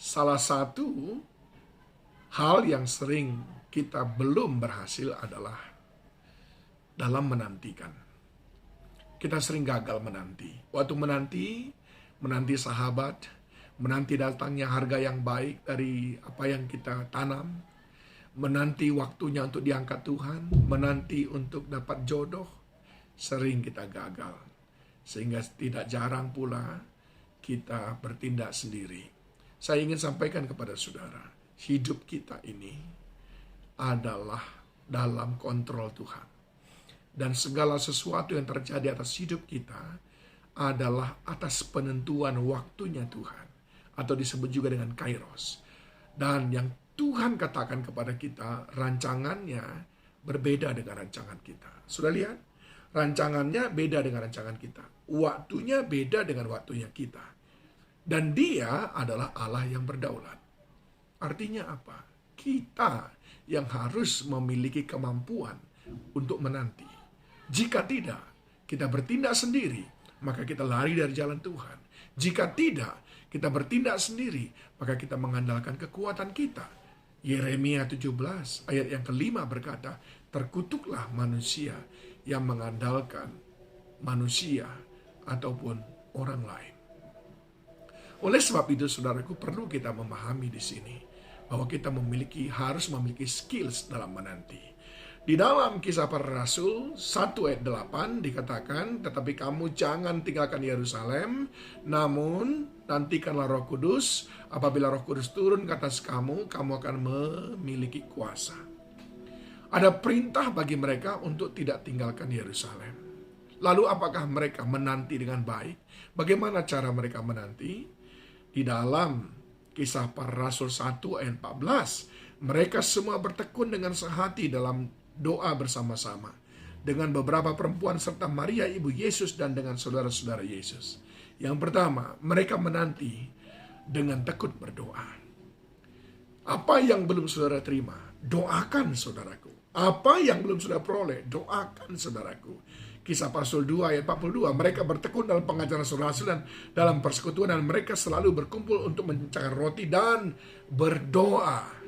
Salah satu hal yang sering kita belum berhasil adalah dalam menantikan. Kita sering gagal menanti. Waktu menanti sahabat, menanti datangnya harga yang baik dari apa yang kita tanam, menanti waktunya untuk diangkat Tuhan, menanti untuk dapat jodoh, sering kita gagal. Sehingga tidak jarang pula kita bertindak sendiri. Saya ingin sampaikan kepada saudara, hidup kita ini adalah dalam kontrol Tuhan. Dan segala sesuatu yang terjadi atas hidup kita adalah atas penentuan waktunya Tuhan. Atau disebut juga dengan kairos. Dan yang Tuhan katakan kepada kita, rancangannya berbeda dengan rancangan kita. Sudah lihat? Rancangannya beda dengan rancangan kita. Waktunya beda dengan waktunya kita. Dan dia adalah Allah yang berdaulat. Artinya apa? Kita yang harus memiliki kemampuan untuk menanti. Jika tidak, kita bertindak sendiri, maka kita lari dari jalan Tuhan. Jika tidak, kita bertindak sendiri, maka kita mengandalkan kekuatan kita. Yeremia 17 ayat yang kelima berkata, terkutuklah manusia yang mengandalkan manusia ataupun orang lain. Oleh sebab itu, saudaraku, perlu kita memahami di sini bahwa kita harus memiliki skills dalam menanti. Di dalam Kisah Para Rasul 1 ayat 8 dikatakan, tetapi kamu jangan tinggalkan Yerusalem, namun nantikanlah Roh Kudus. Apabila Roh Kudus turun ke atas kamu, kamu akan memiliki kuasa. Ada perintah bagi mereka untuk tidak tinggalkan Yerusalem. Lalu apakah mereka menanti dengan baik? Bagaimana cara mereka menanti? Di dalam Kisah Para Rasul 1 ayat 14, mereka semua bertekun dengan sehati dalam doa bersama-sama dengan beberapa perempuan serta Maria ibu Yesus dan dengan saudara-saudara Yesus. Yang pertama, mereka menanti dengan tekun berdoa. Apa yang belum saudara terima, doakan saudaraku. Apa yang belum saudara peroleh, doakan saudaraku. Kisah Rasul 2 ayat 42, mereka bertekun dalam pengajaran rasul dan dalam persekutuan, dan mereka selalu berkumpul untuk mencari roti dan berdoa.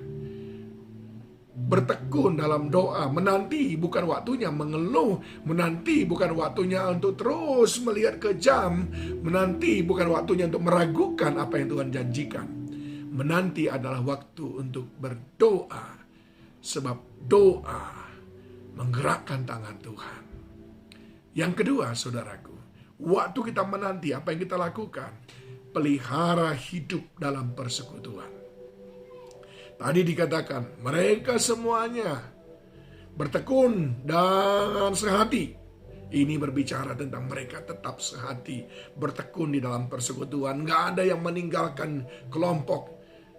Bertekun dalam doa, menanti bukan waktunya mengeluh, menanti bukan waktunya untuk terus melihat ke jam, menanti bukan waktunya untuk meragukan apa yang Tuhan janjikan. Menanti adalah waktu untuk berdoa, sebab doa menggerakkan tangan Tuhan. Yang kedua, saudaraku, waktu kita menanti, apa yang kita lakukan? Pelihara hidup dalam persekutuan. Tadi dikatakan, mereka semuanya bertekun dan sehati. Ini berbicara tentang mereka tetap sehati, bertekun di dalam persekutuan. Gak ada yang meninggalkan kelompok.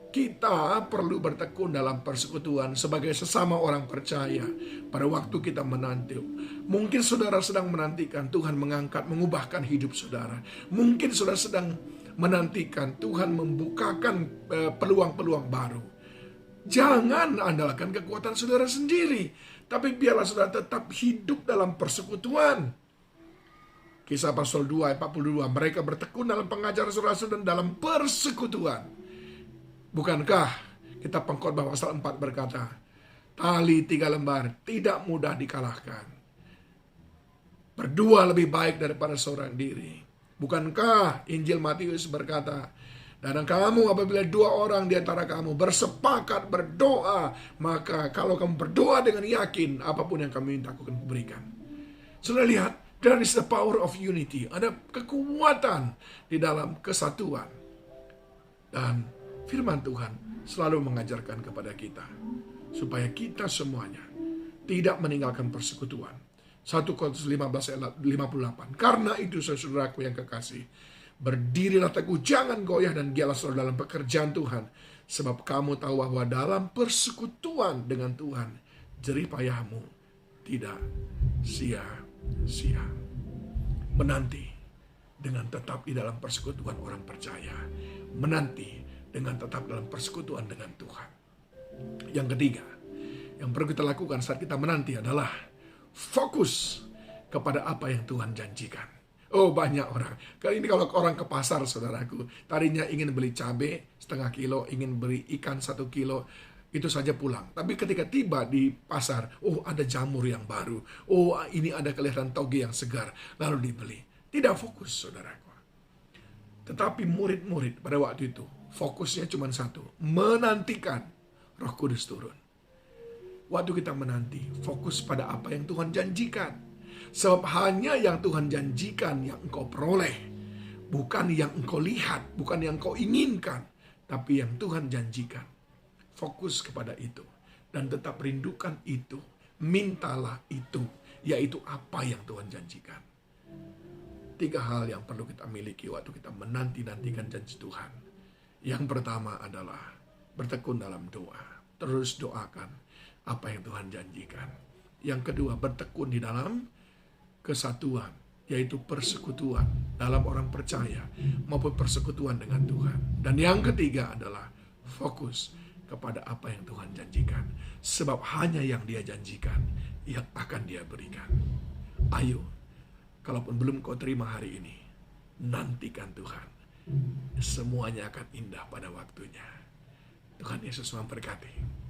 Kita perlu bertekun dalam persekutuan sebagai sesama orang percaya. Pada waktu kita menanti, mungkin saudara sedang menantikan Tuhan mengubahkan hidup saudara. Mungkin saudara sedang menantikan Tuhan membukakan peluang-peluang baru. Jangan andalkan kekuatan saudara sendiri, tapi biarlah saudara tetap hidup dalam persekutuan. Kisah Rasul 2 ayat 42, mereka bertekun dalam pengajaran rasul dan dalam persekutuan. Bukankah kitab Pengkhotbah pasal 4 berkata, tali 3 lembar tidak mudah dikalahkan. Berdua lebih baik daripada seorang diri. Bukankah Injil Matius berkata, dan kamu apabila 2 orang di antara kamu bersepakat berdoa, maka kalau kamu berdoa dengan yakin, apapun yang kamu minta aku akan berikan. Sudah lihat, there is the power of unity. Ada kekuatan di dalam kesatuan. Dan firman Tuhan selalu mengajarkan kepada kita, supaya kita semuanya tidak meninggalkan persekutuan. 1 Korintus 15 ayat 58. Karena itu saudaraku yang kekasih, berdirilah teguh, jangan goyah dan giatlah selalu dalam pekerjaan Tuhan. Sebab kamu tahu bahwa dalam persekutuan dengan Tuhan, jerih payahmu tidak sia-sia. Menanti dengan tetap di dalam persekutuan orang percaya. Menanti dengan tetap dalam persekutuan dengan Tuhan. Yang ketiga, yang perlu kita lakukan saat kita menanti adalah fokus kepada apa yang Tuhan janjikan. Oh, banyak orang. Kali ini kalau orang ke pasar, saudaraku, tadinya ingin beli cabai, setengah kilo, ingin beli ikan 1 kilo, itu saja pulang. Tapi ketika tiba di pasar, oh ada jamur yang baru, oh ini ada kelihatan toge yang segar, lalu dibeli. Tidak fokus, saudaraku. Tetapi murid-murid pada waktu itu, fokusnya cuma satu, menantikan Roh Kudus turun. Waktu kita menanti, fokus pada apa yang Tuhan janjikan. Sebab hanya yang Tuhan janjikan yang engkau peroleh. Bukan yang engkau lihat, bukan yang engkau inginkan, tapi yang Tuhan janjikan. Fokus kepada itu. Dan tetap rindukan itu. Mintalah itu, yaitu apa yang Tuhan janjikan. 3 hal yang perlu kita miliki waktu kita menanti-nantikan janji Tuhan. Yang pertama adalah bertekun dalam doa. Terus doakan apa yang Tuhan janjikan. Yang kedua, bertekun di dalam kesatuan, yaitu persekutuan dalam orang percaya maupun persekutuan dengan Tuhan. Dan yang ketiga adalah fokus kepada apa yang Tuhan janjikan. Sebab hanya yang Dia janjikan yang akan Dia berikan. Ayo, kalaupun belum kau terima hari ini, nantikan Tuhan. Semuanya akan indah pada waktunya. Tuhan Yesus memberkati.